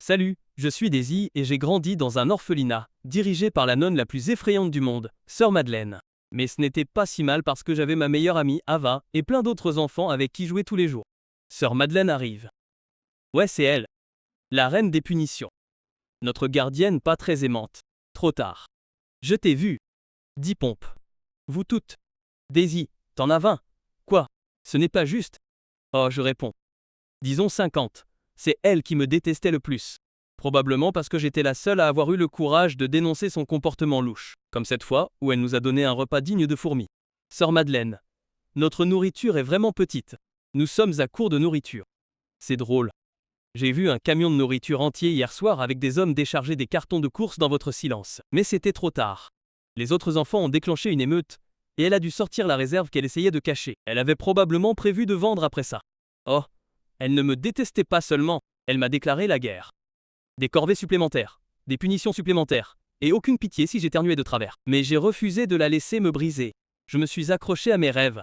Salut, je suis Daisy et j'ai grandi dans un orphelinat, dirigé par la nonne la plus effrayante du monde, Sœur Madeleine. Mais ce n'était pas si mal parce que j'avais ma meilleure amie, Ava, et plein d'autres enfants avec qui jouer tous les jours. Sœur Madeleine arrive. Ouais, c'est elle. La reine des punitions. Notre gardienne pas très aimante. Trop tard. Je t'ai vu. Dit Pompe. Vous toutes. Daisy, t'en as 20. Quoi? Ce n'est pas juste. Oh, je réponds. Disons 50. C'est elle qui me détestait le plus. Probablement parce que j'étais la seule à avoir eu le courage de dénoncer son comportement louche. Comme cette fois, où elle nous a donné un repas digne de fourmis. Sœur Madeleine. Notre nourriture est vraiment petite. Nous sommes à court de nourriture. C'est drôle. J'ai vu un camion de nourriture entier hier soir avec des hommes décharger des cartons de course dans votre silence. Mais c'était trop tard. Les autres enfants ont déclenché une émeute, et elle a dû sortir la réserve qu'elle essayait de cacher. Elle avait probablement prévu de vendre après ça. Oh, elle ne me détestait pas seulement, elle m'a déclaré la guerre. Des corvées supplémentaires, des punitions supplémentaires, et aucune pitié si j'éternuais de travers. Mais j'ai refusé de la laisser me briser. Je me suis accroché à mes rêves.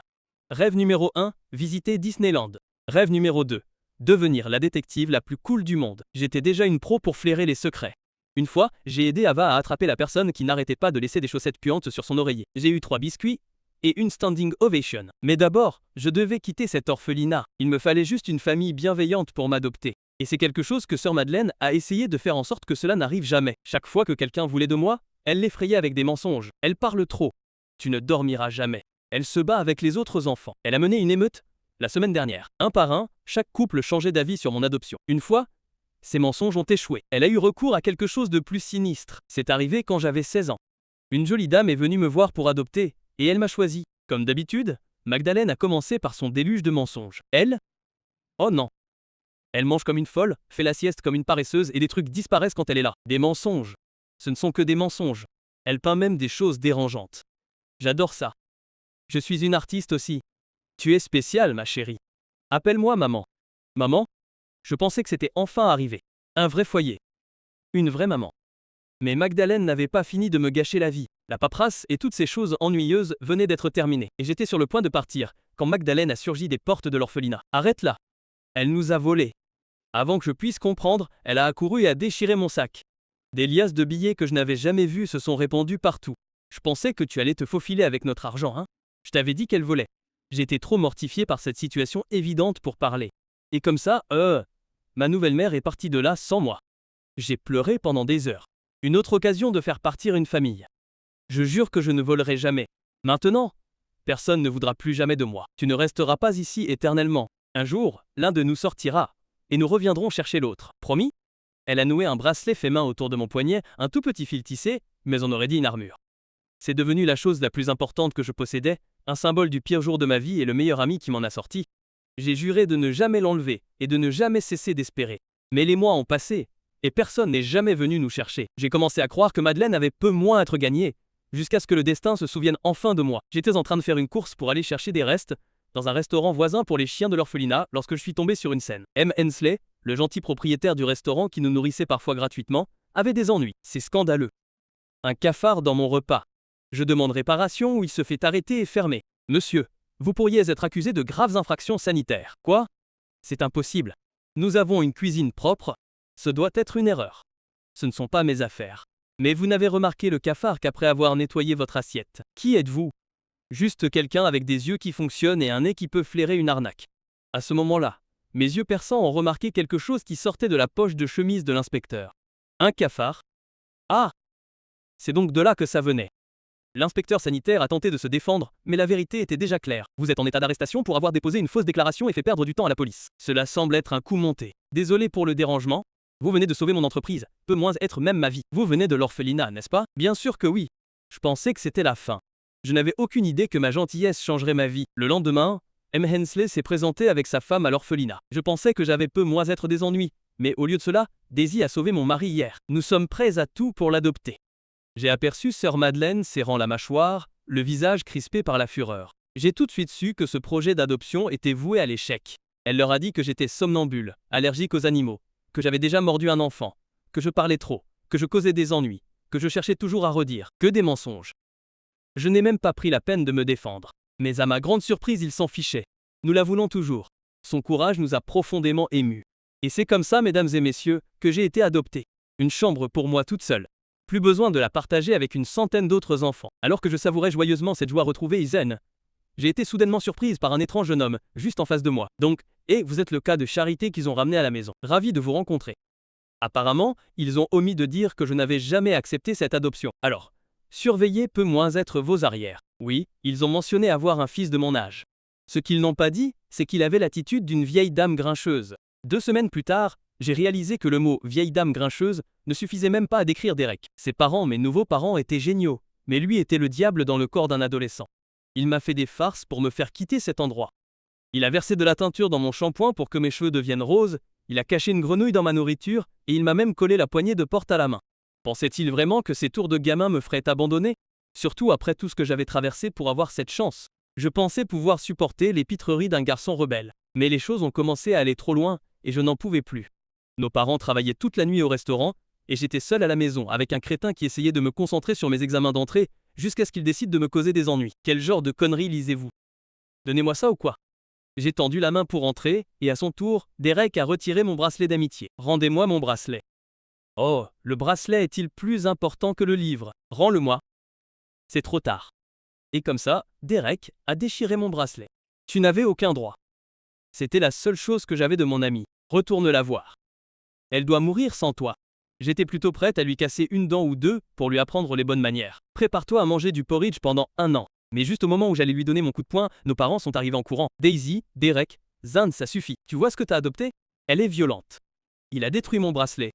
Rêve numéro 1, visiter Disneyland. Rêve numéro 2, devenir la détective la plus cool du monde. J'étais déjà une pro pour flairer les secrets. Une fois, j'ai aidé Ava à attraper la personne qui n'arrêtait pas de laisser des chaussettes puantes sur son oreiller. J'ai eu 3 biscuits et une standing ovation. Mais d'abord, je devais quitter cet orphelinat. Il me fallait juste une famille bienveillante pour m'adopter. Et c'est quelque chose que Sœur Madeleine a essayé de faire en sorte que cela n'arrive jamais. Chaque fois que quelqu'un voulait de moi, elle l'effrayait avec des mensonges. Elle parle trop. Tu ne dormiras jamais. Elle se bat avec les autres enfants. Elle a mené une émeute la semaine dernière. Un par un, chaque couple changeait d'avis sur mon adoption. Une fois, ces mensonges ont échoué. Elle a eu recours à quelque chose de plus sinistre. C'est arrivé quand j'avais 16 ans. Une jolie dame est venue me voir pour adopter, et elle m'a choisi. Comme d'habitude, Magdalene a commencé par son déluge de mensonges. Elle? Oh non. Elle mange comme une folle, fait la sieste comme une paresseuse et des trucs disparaissent quand elle est là. Des mensonges. Ce ne sont que des mensonges. Elle peint même des choses dérangeantes. J'adore ça. Je suis une artiste aussi. Tu es spéciale, ma chérie. Appelle-moi maman. Maman? Je pensais que c'était enfin arrivé. Un vrai foyer. Une vraie maman. Mais Magdalene n'avait pas fini de me gâcher la vie. La paperasse et toutes ces choses ennuyeuses venaient d'être terminées. Et j'étais sur le point de partir, quand Magdalene a surgi des portes de l'orphelinat. Arrête-la. Elle nous a volés. Avant que je puisse comprendre, elle a accouru et a déchiré mon sac. Des liasses de billets que je n'avais jamais vus se sont répandus partout. Je pensais que tu allais te faufiler avec notre argent, hein? Je t'avais dit qu'elle volait. J'étais trop mortifié par cette situation évidente pour parler. Et comme ça, ma nouvelle mère est partie de là sans moi. J'ai pleuré pendant des heures. Une autre occasion de faire partir une famille. Je jure que je ne volerai jamais. Maintenant, personne ne voudra plus jamais de moi. Tu ne resteras pas ici éternellement. Un jour, l'un de nous sortira, et nous reviendrons chercher l'autre. Promis? Elle a noué un bracelet fait main autour de mon poignet, un tout petit fil tissé, mais on aurait dit une armure. C'est devenu la chose la plus importante que je possédais, un symbole du pire jour de ma vie et le meilleur ami qui m'en a sorti. J'ai juré de ne jamais l'enlever, et de ne jamais cesser d'espérer. Mais les mois ont passé, et personne n'est jamais venu nous chercher. J'ai commencé à croire que Madeleine avait peu moins à être gagnée, jusqu'à ce que le destin se souvienne enfin de moi. J'étais en train de faire une course pour aller chercher des restes, dans un restaurant voisin pour les chiens de l'orphelinat, lorsque je suis tombé sur une scène. M. Hensley, le gentil propriétaire du restaurant qui nous nourrissait parfois gratuitement, avait des ennuis. C'est scandaleux. Un cafard dans mon repas. Je demande réparation ou il se fait arrêter et fermer. Monsieur, vous pourriez être accusé de graves infractions sanitaires. Quoi? C'est impossible. Nous avons une cuisine propre. Ce doit être une erreur. Ce ne sont pas mes affaires. Mais vous n'avez remarqué le cafard qu'après avoir nettoyé votre assiette. Qui êtes-vous? Juste quelqu'un avec des yeux qui fonctionnent et un nez qui peut flairer une arnaque. À ce moment-là, mes yeux perçants ont remarqué quelque chose qui sortait de la poche de chemise de l'inspecteur. Un cafard? Ah! C'est donc de là que ça venait. L'inspecteur sanitaire a tenté de se défendre, mais la vérité était déjà claire. Vous êtes en état d'arrestation pour avoir déposé une fausse déclaration et fait perdre du temps à la police. Cela semble être un coup monté. Désolé pour le dérangement. Vous venez de sauver mon entreprise, peut moins être même ma vie. Vous venez de l'orphelinat, n'est-ce pas? Bien sûr que oui. Je pensais que c'était la fin. Je n'avais aucune idée que ma gentillesse changerait ma vie. Le lendemain, M. Hensley s'est présenté avec sa femme à l'orphelinat. Je pensais que j'avais peu moins être des ennuis, mais au lieu de cela, Daisy a sauvé mon mari hier. Nous sommes prêts à tout pour l'adopter. J'ai aperçu Sœur Madeleine serrant la mâchoire, le visage crispé par la fureur. J'ai tout de suite su que ce projet d'adoption était voué à l'échec. Elle leur a dit que j'étais somnambule, allergique aux animaux, que j'avais déjà mordu un enfant, que je parlais trop, que je causais des ennuis, que je cherchais toujours à redire, que des mensonges. Je n'ai même pas pris la peine de me défendre. Mais à ma grande surprise, il s'en fichait. Nous la voulons toujours. Son courage nous a profondément émus. Et c'est comme ça, mesdames et messieurs, que j'ai été adoptée. Une chambre pour moi toute seule. Plus besoin de la partager avec une centaine d'autres enfants. Alors que je savourais joyeusement cette joie retrouvée et zen, j'ai été soudainement surprise par un étrange jeune homme, juste en face de moi. Donc, vous êtes le cas de Charité qu'ils ont ramené à la maison. Ravi de vous rencontrer. Apparemment, ils ont omis de dire que je n'avais jamais accepté cette adoption. Alors, surveillez peut moins être vos arrières. Oui, ils ont mentionné avoir un fils de mon âge. Ce qu'ils n'ont pas dit, c'est qu'il avait l'attitude d'une vieille dame grincheuse. 2 semaines plus tard, j'ai réalisé que le mot « vieille dame grincheuse » ne suffisait même pas à décrire Derek. Ses parents, mes nouveaux parents, étaient géniaux, mais lui était le diable dans le corps d'un adolescent. Il m'a fait des farces pour me faire quitter cet endroit. Il a versé de la teinture dans mon shampoing pour que mes cheveux deviennent roses, il a caché une grenouille dans ma nourriture, et il m'a même collé la poignée de porte à la main. Pensait-il vraiment que ces tours de gamin me feraient abandonner? Surtout après tout ce que j'avais traversé pour avoir cette chance. Je pensais pouvoir supporter les pitreries d'un garçon rebelle. Mais les choses ont commencé à aller trop loin, et je n'en pouvais plus. Nos parents travaillaient toute la nuit au restaurant, et j'étais seul à la maison avec un crétin qui essayait de me concentrer sur mes examens d'entrée, jusqu'à ce qu'il décide de me causer des ennuis. Quel genre de conneries lisez-vous? Donnez-moi ça ou quoi? J'ai tendu la main pour entrer, et à son tour, Derek a retiré mon bracelet d'amitié. Rendez-moi mon bracelet. Oh, le bracelet est-il plus important que le livre? Rends-le-moi. C'est trop tard. Et comme ça, Derek a déchiré mon bracelet. Tu n'avais aucun droit. C'était la seule chose que j'avais de mon amie. Retourne la voir. Elle doit mourir sans toi. J'étais plutôt prête à lui casser une dent ou deux pour lui apprendre les bonnes manières. Prépare-toi à manger du porridge pendant 1 an. Mais juste au moment où j'allais lui donner mon coup de poing, nos parents sont arrivés en courant. Daisy, Derek, Zan, ça suffit. Tu vois ce que t'as adopté? Elle est violente. Il a détruit mon bracelet.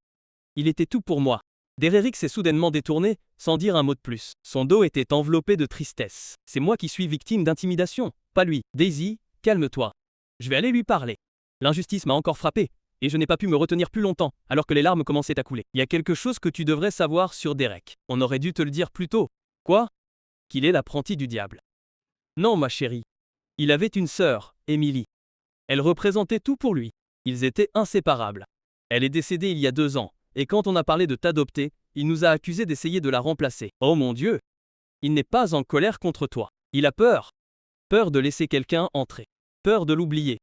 Il était tout pour moi. Derek s'est soudainement détourné, sans dire un mot de plus. Son dos était enveloppé de tristesse. C'est moi qui suis victime d'intimidation, pas lui. Daisy, calme-toi. Je vais aller lui parler. L'injustice m'a encore frappé, et je n'ai pas pu me retenir plus longtemps, alors que les larmes commençaient à couler. Il y a quelque chose que tu devrais savoir sur Derek. On aurait dû te le dire plus tôt. Quoi? Qu'il est l'apprenti du diable. Non, ma chérie. Il avait une sœur, Emily. Elle représentait tout pour lui. Ils étaient inséparables. Elle est décédée il y a 2 ans, et quand on a parlé de t'adopter, il nous a accusés d'essayer de la remplacer. Oh mon Dieu! Il n'est pas en colère contre toi. Il a peur. Peur de laisser quelqu'un entrer. Peur de l'oublier.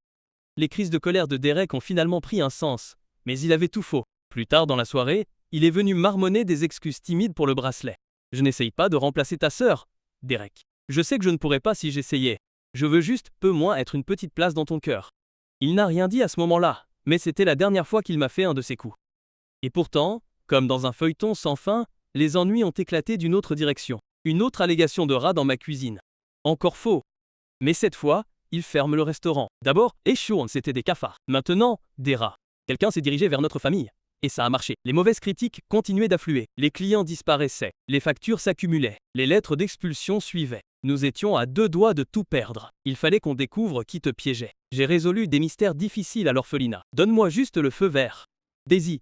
Les crises de colère de Derek ont finalement pris un sens, mais il avait tout faux. Plus tard dans la soirée, il est venu marmonner des excuses timides pour le bracelet. Je n'essaye pas de remplacer ta sœur, Derek. Je sais que je ne pourrais pas si j'essayais. Je veux juste peu moins être une petite place dans ton cœur. Il n'a rien dit à ce moment-là, mais c'était la dernière fois qu'il m'a fait un de ses coups. Et pourtant, comme dans un feuilleton sans fin, les ennuis ont éclaté d'une autre direction. Une autre allégation de rat dans ma cuisine. Encore faux. Mais cette fois, il ferme le restaurant. D'abord, Eshurn, c'était des cafards. Maintenant, des rats. Quelqu'un s'est dirigé vers notre famille. Et ça a marché. Les mauvaises critiques continuaient d'affluer. Les clients disparaissaient. Les factures s'accumulaient. Les lettres d'expulsion suivaient. Nous étions à 2 doigts de tout perdre. Il fallait qu'on découvre qui te piégeait. J'ai résolu des mystères difficiles à l'orphelinat. Donne-moi juste le feu vert. Daisy,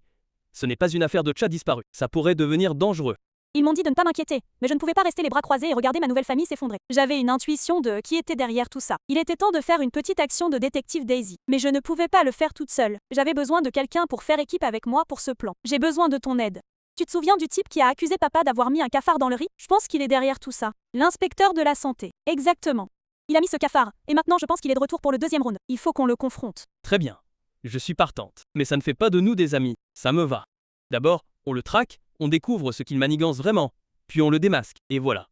ce n'est pas une affaire de chat disparu. Ça pourrait devenir dangereux. Ils m'ont dit de ne pas m'inquiéter, mais je ne pouvais pas rester les bras croisés et regarder ma nouvelle famille s'effondrer. J'avais une intuition de qui était derrière tout ça. Il était temps de faire une petite action de détective Daisy. Mais je ne pouvais pas le faire toute seule. J'avais besoin de quelqu'un pour faire équipe avec moi pour ce plan. J'ai besoin de ton aide. Tu te souviens du type qui a accusé papa d'avoir mis un cafard dans le riz? Je pense qu'il est derrière tout ça. L'inspecteur de la santé. Exactement. Il a mis ce cafard, et maintenant je pense qu'il est de retour pour le 2e round. Il faut qu'on le confronte. Très bien. Je suis partante. Mais ça ne fait pas de nous des amis. Ça me va. D'abord, on le traque, on découvre ce qu'il manigance vraiment. Puis on le démasque, et voilà.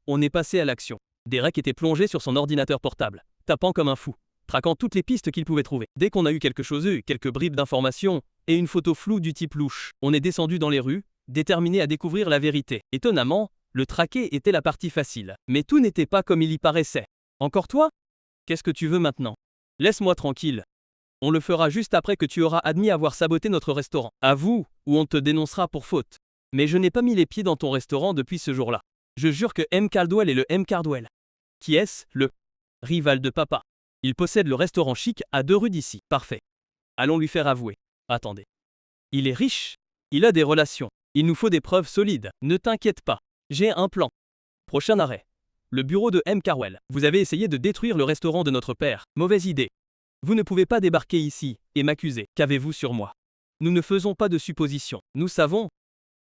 On est passé à l'action. Derek était plongé sur son ordinateur portable, tapant comme un fou, traquant toutes les pistes qu'il pouvait trouver. Dès qu'on a eu quelques bribes d'informations, et une photo floue du type louche, on est descendu dans les rues, déterminé à découvrir la vérité. Étonnamment, le traquer était la partie facile. Mais tout n'était pas comme il y paraissait. Encore toi? Qu'est-ce que tu veux maintenant? Laisse-moi tranquille. On le fera juste après que tu auras admis avoir saboté notre restaurant. Avoue, ou on te dénoncera pour faute. Mais je n'ai pas mis les pieds dans ton restaurant depuis ce jour-là. Je jure que M. Caldwell est le M. Caldwell. Qui est-ce? Le rival de papa. Il possède le restaurant chic à 2 rues d'ici. Parfait. Allons lui faire avouer. Attendez. Il est riche. Il a des relations. Il nous faut des preuves solides. Ne t'inquiète pas. J'ai un plan. Prochain arrêt. Le bureau de M. Caldwell. Vous avez essayé de détruire le restaurant de notre père. Mauvaise idée. Vous ne pouvez pas débarquer ici et m'accuser. Qu'avez-vous sur moi? Nous ne faisons pas de suppositions. Nous savons.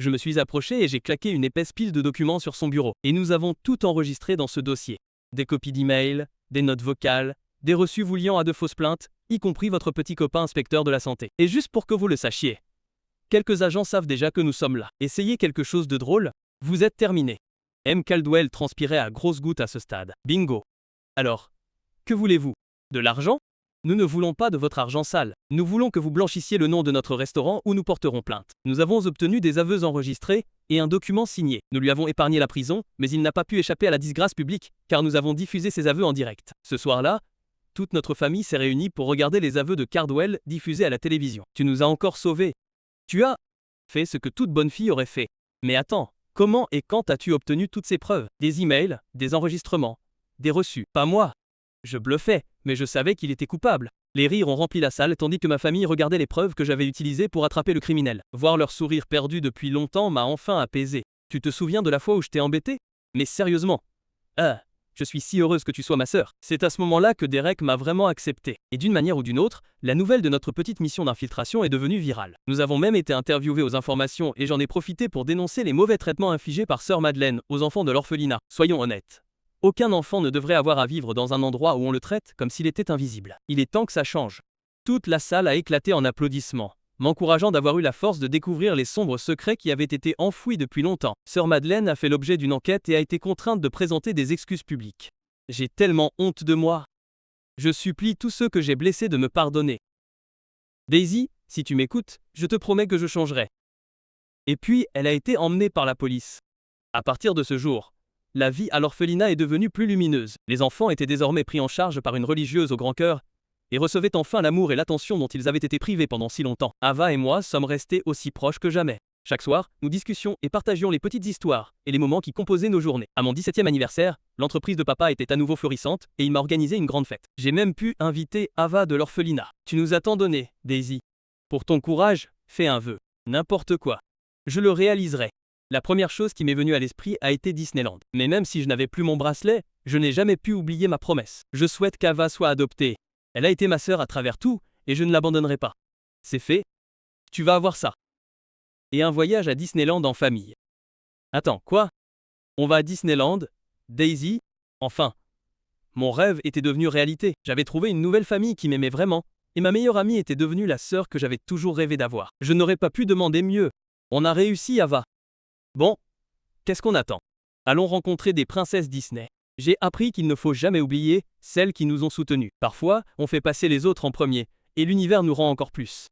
Je me suis approché et j'ai claqué une épaisse pile de documents sur son bureau. Et nous avons tout enregistré dans ce dossier. Des copies d'emails, des notes vocales, des reçus vous liant à de fausses plaintes, y compris votre petit copain inspecteur de la santé. Et juste pour que vous le sachiez, quelques agents savent déjà que nous sommes là. Essayez quelque chose de drôle, vous êtes terminé. M. Caldwell transpirait à grosses gouttes à ce stade. Bingo. Alors, que voulez-vous? De l'argent? Nous ne voulons pas de votre argent sale. Nous voulons que vous blanchissiez le nom de notre restaurant ou nous porterons plainte. Nous avons obtenu des aveux enregistrés et un document signé. Nous lui avons épargné la prison, mais il n'a pas pu échapper à la disgrâce publique, car nous avons diffusé ses aveux en direct. Ce soir-là, toute notre famille s'est réunie pour regarder les aveux de Caldwell diffusés à la télévision. Tu nous as encore sauvés. Tu as fait ce que toute bonne fille aurait fait. Mais attends, comment et quand as-tu obtenu toutes ces preuves? Des emails, des enregistrements, des reçus. Pas moi. Je bluffais, mais je savais qu'il était coupable. Les rires ont rempli la salle tandis que ma famille regardait les preuves que j'avais utilisées pour attraper le criminel. Voir leur sourire perdu depuis longtemps m'a enfin apaisé. Tu te souviens de la fois où je t'ai embêté? Mais sérieusement. Je suis si heureuse que tu sois ma sœur. C'est à ce moment-là que Derek m'a vraiment accepté. Et d'une manière ou d'une autre, la nouvelle de notre petite mission d'infiltration est devenue virale. Nous avons même été interviewés aux informations et j'en ai profité pour dénoncer les mauvais traitements infligés par sœur Madeleine aux enfants de l'orphelinat. Soyons honnêtes. Aucun enfant ne devrait avoir à vivre dans un endroit où on le traite comme s'il était invisible. Il est temps que ça change. Toute la salle a éclaté en applaudissements, m'encourageant d'avoir eu la force de découvrir les sombres secrets qui avaient été enfouis depuis longtemps. Sœur Madeleine a fait l'objet d'une enquête et a été contrainte de présenter des excuses publiques. J'ai tellement honte de moi. Je supplie tous ceux que j'ai blessés de me pardonner. Daisy, si tu m'écoutes, je te promets que je changerai. Et puis, elle a été emmenée par la police. À partir de ce jour, la vie à l'orphelinat est devenue plus lumineuse. Les enfants étaient désormais pris en charge par une religieuse au grand cœur et recevaient enfin l'amour et l'attention dont ils avaient été privés pendant si longtemps. Ava et moi sommes restés aussi proches que jamais. Chaque soir, nous discutions et partagions les petites histoires et les moments qui composaient nos journées. À mon 17e anniversaire, l'entreprise de papa était à nouveau florissante et il m'a organisé une grande fête. J'ai même pu inviter Ava de l'orphelinat. Tu nous as tant donné, Daisy. Pour ton courage, fais un vœu. N'importe quoi. Je le réaliserai. La première chose qui m'est venue à l'esprit a été Disneyland. Mais même si je n'avais plus mon bracelet, je n'ai jamais pu oublier ma promesse. Je souhaite qu'Ava soit adoptée. Elle a été ma sœur à travers tout, et je ne l'abandonnerai pas. C'est fait. Tu vas avoir ça. Et un voyage à Disneyland en famille. Attends, quoi? On va à Disneyland? Daisy? Enfin. Mon rêve était devenu réalité. J'avais trouvé une nouvelle famille qui m'aimait vraiment, et ma meilleure amie était devenue la sœur que j'avais toujours rêvé d'avoir. Je n'aurais pas pu demander mieux. On a réussi, Ava. Bon, qu'est-ce qu'on attend? Allons rencontrer des princesses Disney. J'ai appris qu'il ne faut jamais oublier celles qui nous ont soutenus. Parfois, on fait passer les autres en premier, et l'univers nous rend encore plus.